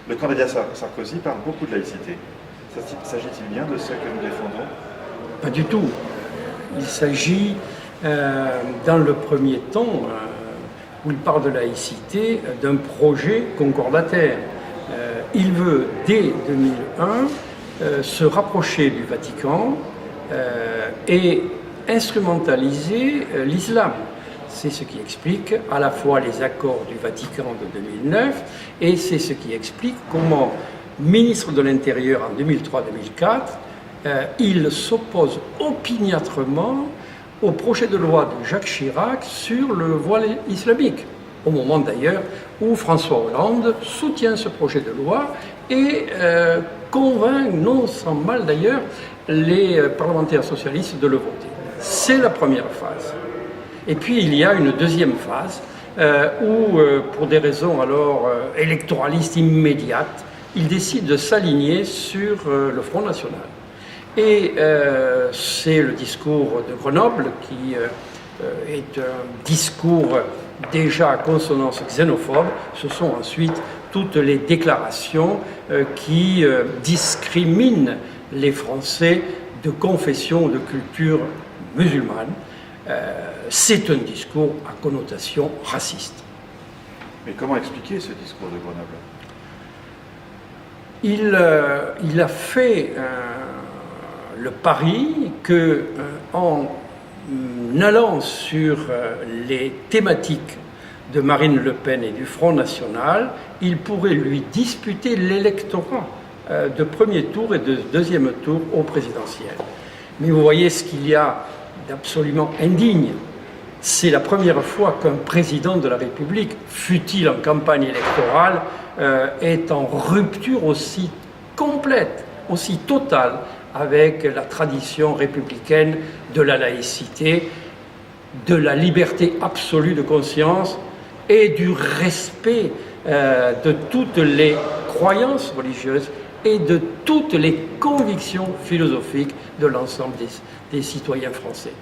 Le candidat Sarkozy parle beaucoup de laïcité. S'agit-il bien de ce que nous défendons? Pas du tout. Il s'agit, dans le premier temps, où il parle de laïcité, d'un projet concordataire. Il veut, dès 2001, se rapprocher du Vatican et instrumentaliser l'islam. C'est ce qui explique à la fois les accords du Vatican de 2009 et c'est ce qui explique comment, ministre de l'Intérieur en 2003-2004, il s'oppose opiniâtrement au projet de loi de Jacques Chirac sur le voile islamique, au moment d'ailleurs où François Hollande soutient ce projet de loi et convainc, non sans mal d'ailleurs, les parlementaires socialistes de le voter. C'est la première phase. Et puis il y a une deuxième phase où, pour des raisons alors électoralistes immédiates, il décide de s'aligner sur le Front National. Et c'est le discours de Grenoble qui est un discours déjà à consonance xénophobe. Ce sont ensuite toutes les déclarations qui discriminent les Français de confession ou de culture musulmane. C'est un discours à connotation raciste. Mais comment expliquer ce discours de Grenoble? Il a fait le pari que, en allant sur les thématiques de Marine Le Pen et du Front National, il pourrait lui disputer l'électorat de premier tour et de deuxième tour au présidentiel. Mais vous voyez ce qu'il y a d'absolument indigne. C'est la première fois qu'un président de la République, fût-il en campagne électorale, est en rupture aussi complète, aussi totale avec la tradition républicaine de la laïcité, de la liberté absolue de conscience et du respect de toutes les croyances religieuses et de toutes les convictions philosophiques de l'ensemble des citoyens français.